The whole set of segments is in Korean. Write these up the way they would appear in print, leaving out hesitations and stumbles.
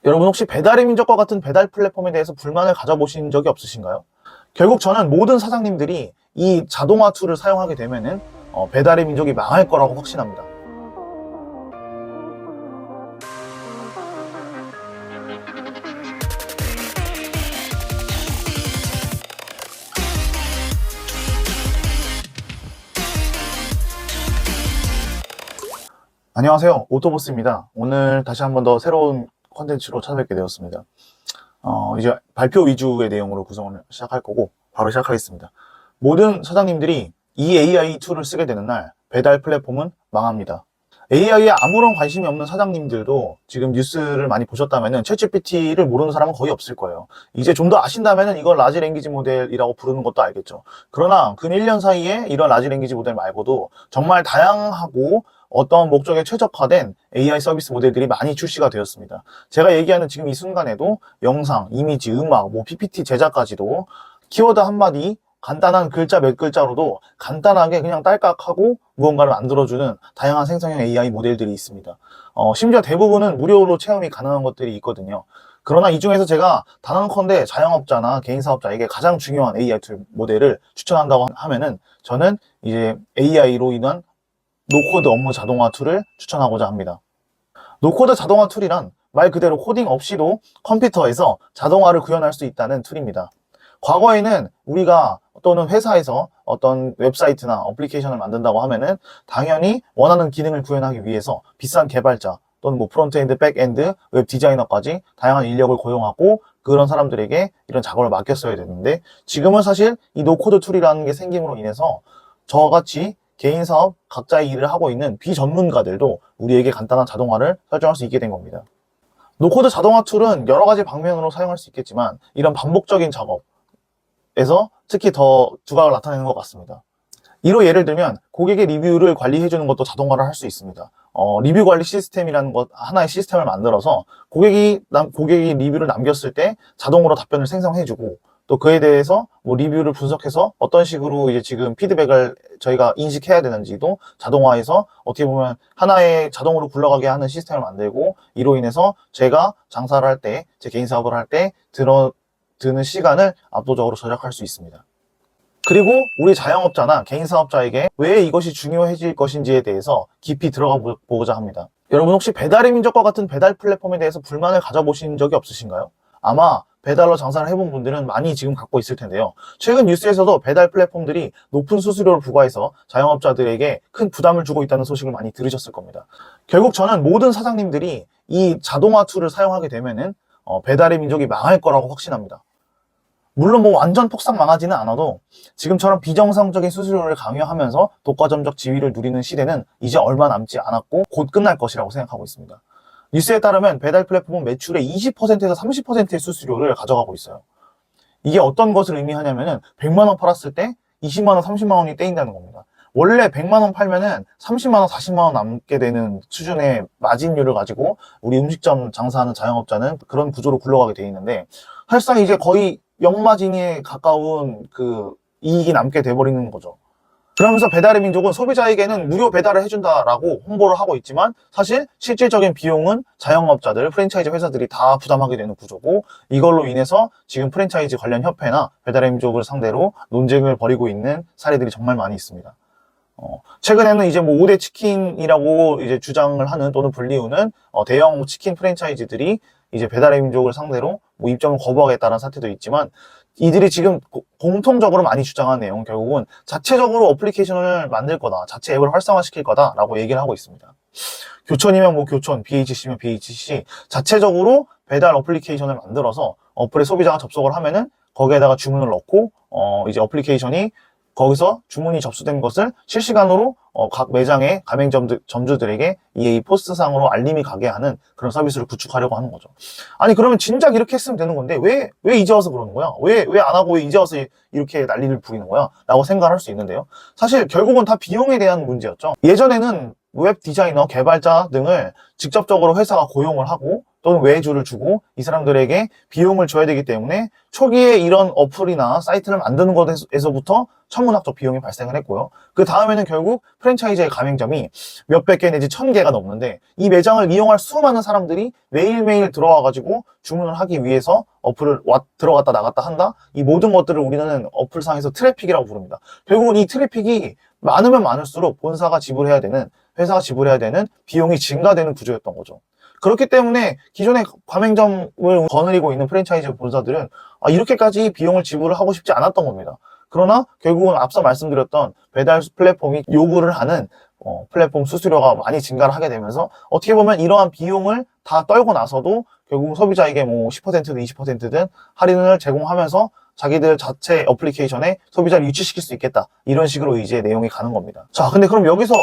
여러분 혹시 배달의 민족과 같은 배달 플랫폼에 대해서 불만을 가져보신 적이 없으신가요? 결국 저는 모든 사장님들이 이 자동화 툴을 사용하게 되면은 배달의 민족이 망할 거라고 확신합니다. 안녕하세요, 오토보스입니다. 오늘 다시 한번 더 새로운 컨텐츠로 찾아뵙게 되었습니다. 이제 발표 위주의 내용으로 구성을 시작할 거고 바로 시작하겠습니다. 모든 사장님들이 이 AI 툴을 쓰게 되는 날 배달 플랫폼은 망합니다. AI에 아무런 관심이 없는 사장님들도 지금 뉴스를 많이 보셨다면 챗GPT를 모르는 사람은 거의 없을 거예요. 이제 좀 더 아신다면 이걸 라지 랭귀지 모델이라고 부르는 것도 알겠죠. 그러나 근 1년 사이에 이런 라지 랭귀지 모델 말고도 정말 다양하고 어떤 목적에 최적화된 AI 서비스 모델들이 많이 출시가 되었습니다. 제가 얘기하는 지금 이 순간에도 영상, 이미지, 음악, PPT 제작까지도 키워드 한마디, 간단한 글자 몇 글자로도 간단하게 그냥 딸깍하고 무언가를 만들어주는 다양한 생성형 AI 모델들이 있습니다. 심지어 대부분은 무료로 체험이 가능한 것들이 있거든요. 그러나 이 중에서 제가 단언컨대 자영업자나 개인 사업자에게 가장 중요한 AI 툴 모델을 추천한다고 하면은 저는 이제 AI로 인한 노코드 업무 자동화 툴을 추천하고자 합니다. 노코드 자동화 툴이란 말 그대로 코딩 없이도 컴퓨터에서 자동화를 구현할 수 있다는 툴입니다. 과거에는 우리가 또는 회사에서 어떤 웹사이트나 어플리케이션을 만든다고 하면은 당연히 원하는 기능을 구현하기 위해서 비싼 개발자 또는 프론트엔드, 백엔드, 웹 디자이너까지 다양한 인력을 고용하고 그런 사람들에게 이런 작업을 맡겼어야 되는데 지금은 사실 이 노코드 툴이라는 게 생김으로 인해서 저같이 개인 사업 각자의 일을 하고 있는 비전문가들도 우리에게 간단한 자동화를 설정할 수 있게 된 겁니다. 노코드 자동화 툴은 여러 가지 방면으로 사용할 수 있겠지만 이런 반복적인 작업에서 특히 더 두각을 나타내는 것 같습니다. 이로 예를 들면 고객의 리뷰를 관리해주는 것도 자동화를 할 수 있습니다. 리뷰 관리 시스템이라는 것 하나의 시스템을 만들어서 고객이 리뷰를 남겼을 때 자동으로 답변을 생성해주고 또 그에 대해서 리뷰를 분석해서 어떤 식으로 이제 지금 피드백을 저희가 인식해야 되는지도 자동화해서 어떻게 보면 하나의 자동으로 굴러가게 하는 시스템을 만들고 이로 인해서 제가 장사를 할 때, 제 개인 사업을 할 때 드는 시간을 압도적으로 절약할 수 있습니다. 그리고 우리 자영업자나 개인 사업자에게 왜 이것이 중요해질 것인지에 대해서 깊이 들어가 보고자 합니다. 여러분 혹시 배달의 민족과 같은 배달 플랫폼에 대해서 불만을 가져보신 적이 없으신가요? 아마 배달로 장사를 해본 분들은 많이 지금 갖고 있을 텐데요. 최근 뉴스에서도 배달 플랫폼들이 높은 수수료를 부과해서 자영업자들에게 큰 부담을 주고 있다는 소식을 많이 들으셨을 겁니다. 결국 저는 모든 사장님들이 이 자동화 툴을 사용하게 되면은 배달의 민족이 망할 거라고 확신합니다. 물론 완전 폭삭 망하지는 않아도 지금처럼 비정상적인 수수료를 강요하면서 독과점적 지위를 누리는 시대는 이제 얼마 남지 않았고 곧 끝날 것이라고 생각하고 있습니다. 뉴스에 따르면 배달 플랫폼은 매출의 20%에서 30%의 수수료를 가져가고 있어요. 이게 어떤 것을 의미하냐면은 100만 원 팔았을 때 20만 원, 30만 원이 떼인다는 겁니다. 원래 100만 원 팔면은 30만 원, 40만 원 남게 되는 수준의 마진율을 가지고 우리 음식점 장사하는 자영업자는 그런 구조로 굴러가게 돼 있는데 사실상 이제 거의 역마진에 가까운 그 이익이 남게 돼버리는 거죠. 그러면서 배달의 민족은 소비자에게는 무료 배달을 해준다라고 홍보를 하고 있지만 사실 실질적인 비용은 자영업자들, 프랜차이즈 회사들이 다 부담하게 되는 구조고 이걸로 인해서 지금 프랜차이즈 관련 협회나 배달의 민족을 상대로 논쟁을 벌이고 있는 사례들이 정말 많이 있습니다. 최근에는 이제 5대 치킨이라고 이제 주장을 하는 또는 불리우는 대형 치킨 프랜차이즈들이 이제 배달의 민족을 상대로 입점을 거부하겠다는 사태도 있지만 이들이 지금 공통적으로 많이 주장하는 내용은 결국은 자체적으로 어플리케이션을 만들 거다, 자체 앱을 활성화시킬 거다라고 얘기를 하고 있습니다. 교촌이면 교촌, BHC면 BHC 자체적으로 배달 어플리케이션을 만들어서 어플에 소비자가 접속을 하면은 거기에다가 주문을 넣고 이제 어플리케이션이 거기서 주문이 접수된 것을 실시간으로 각 매장의 가맹점주들에게 이 포스트상으로 알림이 가게 하는 그런 서비스를 구축하려고 하는 거죠. 아니 그러면 진작 이렇게 했으면 되는 건데 왜 이제 와서 그러는 거야? 왜 안 하고 이제 와서 이렇게 난리를 부리는 거야? 라고 생각을 할 수 있는데요. 사실 결국은 다 비용에 대한 문제였죠. 예전에는 웹 디자이너, 개발자 등을 직접적으로 회사가 고용을 하고 또는 외주를 주고 이 사람들에게 비용을 줘야 되기 때문에 초기에 이런 어플이나 사이트를 만드는 것에서부터 천문학적 비용이 발생을 했고요. 그 다음에는 결국 프랜차이즈의 가맹점이 몇백 개 내지 1000개가 넘는데 이 매장을 이용할 수많은 사람들이 매일매일 들어와가지고 주문을 하기 위해서 어플을 들어갔다 나갔다 한다? 이 모든 것들을 우리는 어플상에서 트래픽이라고 부릅니다. 결국은 이 트래픽이 많으면 많을수록 본사가 지불해야 되는, 회사가 지불해야 되는 비용이 증가되는 구조였던 거죠. 그렇기 때문에 기존의 가맹점을 거느리고 있는 프랜차이즈 본사들은 이렇게까지 비용을 지불을 하고 싶지 않았던 겁니다. 그러나 결국은 앞서 말씀드렸던 배달 플랫폼이 요구를 하는 플랫폼 수수료가 많이 증가를 하게 되면서 어떻게 보면 이러한 비용을 다 떨고 나서도 결국 소비자에게 뭐 10%든 20%든 할인을 제공하면서 자기들 자체 어플리케이션에 소비자를 유치시킬 수 있겠다. 이런 식으로 이제 내용이 가는 겁니다. 자, 근데 그럼 여기서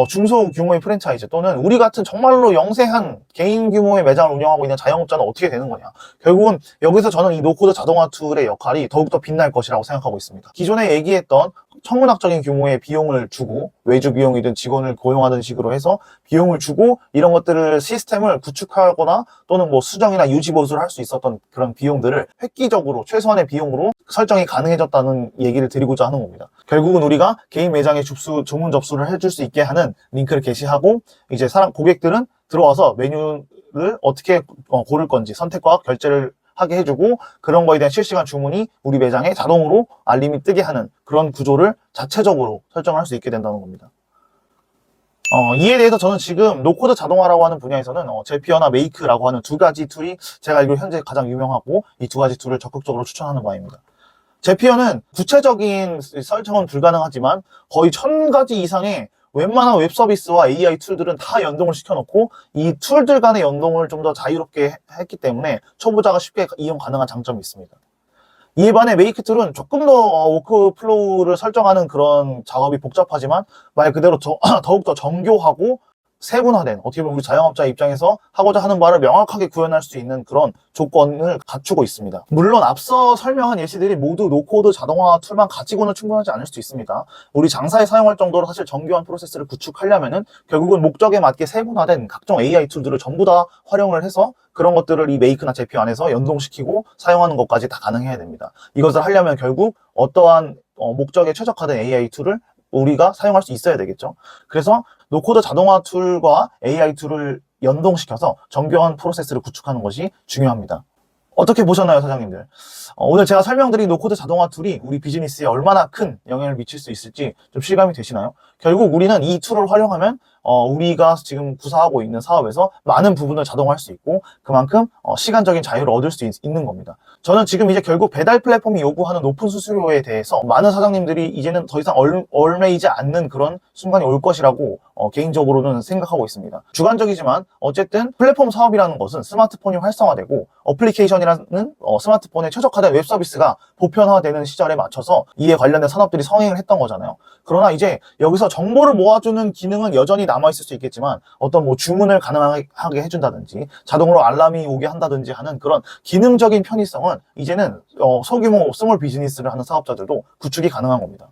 중소 규모의 프랜차이즈 또는 우리 같은 정말로 영세한 개인 규모의 매장을 운영하고 있는 자영업자는 어떻게 되는 거냐. 결국은 여기서 저는 이 노코드 자동화 툴의 역할이 더욱더 빛날 것이라고 생각하고 있습니다. 기존에 얘기했던 천문학적인 규모의 비용을 주고 외주 비용이든 직원을 고용하는 식으로 해서 비용을 주고 이런 것들을 시스템을 구축하거나 또는 뭐 수정이나 유지 보수를 할 수 있었던 그런 비용들을 획기적으로 최소한의 비용으로 설정이 가능해졌다는 얘기를 드리고자 하는 겁니다. 결국은 우리가 개인 매장에 주문 접수를 해줄 수 있게 하는 링크를 게시하고 이제 고객들은 들어와서 메뉴를 어떻게 고를 건지 선택과 결제를 하게 해주고 그런 거에 대한 실시간 주문이 우리 매장에 자동으로 알림이 뜨게 하는 그런 구조를 자체적으로 설정을 할 수 있게 된다는 겁니다. 이에 대해서 저는 지금 노코드 자동화라고 하는 분야에서는 제피어나 메이크라고 하는 두 가지 툴이 제가 알기로 현재 가장 유명하고 이 두 가지 툴을 적극적으로 추천하는 바입니다. 제피어는 구체적인 설정은 불가능하지만 거의 1000가지 이상의 웬만한 웹 서비스와 AI 툴들은 다 연동을 시켜놓고 이 툴들 간의 연동을 좀 더 자유롭게 했기 때문에 초보자가 쉽게 이용 가능한 장점이 있습니다. 이에 반해 메이크 툴은 조금 더 워크플로우를 설정하는 그런 작업이 복잡하지만 말 그대로 더욱더 정교하고 세분화된 어떻게 보면 우리 자영업자 입장에서 하고자 하는 바를 명확하게 구현할 수 있는 그런 조건을 갖추고 있습니다. 물론 앞서 설명한 예시들이 모두 노코드 자동화 툴만 가지고는 충분하지 않을 수도 있습니다. 우리 장사에 사용할 정도로 사실 정교한 프로세스를 구축하려면은 결국은 목적에 맞게 세분화된 각종 AI 툴들을 전부 다 활용을 해서 그런 것들을 이 메이크나 제피어 안에서 연동시키고 사용하는 것까지 다 가능해야 됩니다. 이것을 하려면 결국 어떠한 목적에 최적화된 AI 툴을 우리가 사용할 수 있어야 되겠죠. 그래서 노코드 자동화 툴과 AI 툴을 연동시켜서 정교한 프로세스를 구축하는 것이 중요합니다. 어떻게 보셨나요, 사장님들? 오늘 제가 설명드린 노코드 자동화 툴이 우리 비즈니스에 얼마나 큰 영향을 미칠 수 있을지 좀 실감이 되시나요? 결국 우리는 이 툴을 활용하면 우리가 지금 구사하고 있는 사업에서 많은 부분을 자동화할 수 있고 그만큼 시간적인 자유를 얻을 수 있는 겁니다. 저는 지금 이제 결국 배달 플랫폼이 요구하는 높은 수수료에 대해서 많은 사장님들이 이제는 더 이상 얼매이지 않는 그런 순간이 올 것이라고 개인적으로는 생각하고 있습니다. 주관적이지만 어쨌든 플랫폼 사업이라는 것은 스마트폰이 활성화되고 어플리케이션이라는 스마트폰에 최적화된 웹 서비스가 보편화되는 시절에 맞춰서 이에 관련된 산업들이 성행을 했던 거잖아요. 그러나 이제 여기서 정보를 모아주는 기능은 여전히 남아있을 수 있겠지만 어떤 뭐 주문을 가능하게 해준다든지 자동으로 알람이 오게 한다든지 하는 그런 기능적인 편의성은 이제는 소규모 스몰 비즈니스를 하는 사업자들도 구축이 가능한 겁니다.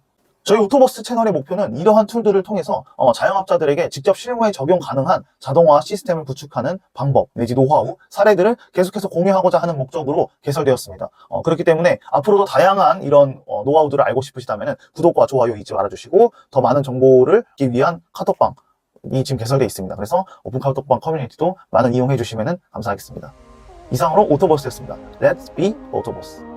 저희 오토버스 채널의 목표는 이러한 툴들을 통해서 자영업자들에게 직접 실무에 적용 가능한 자동화 시스템을 구축하는 방법 내지 노하우, 사례들을 계속해서 공유하고자 하는 목적으로 개설되었습니다. 그렇기 때문에 앞으로도 다양한 이런 노하우들을 알고 싶으시다면 구독과 좋아요 잊지 말아주시고 더 많은 정보를 얻기 위한 카톡방이 지금 개설되어 있습니다. 그래서 오픈 카톡방 커뮤니티도 많은 이용해 주시면 감사하겠습니다. 이상으로 오토버스였습니다. Let's be 오토버스.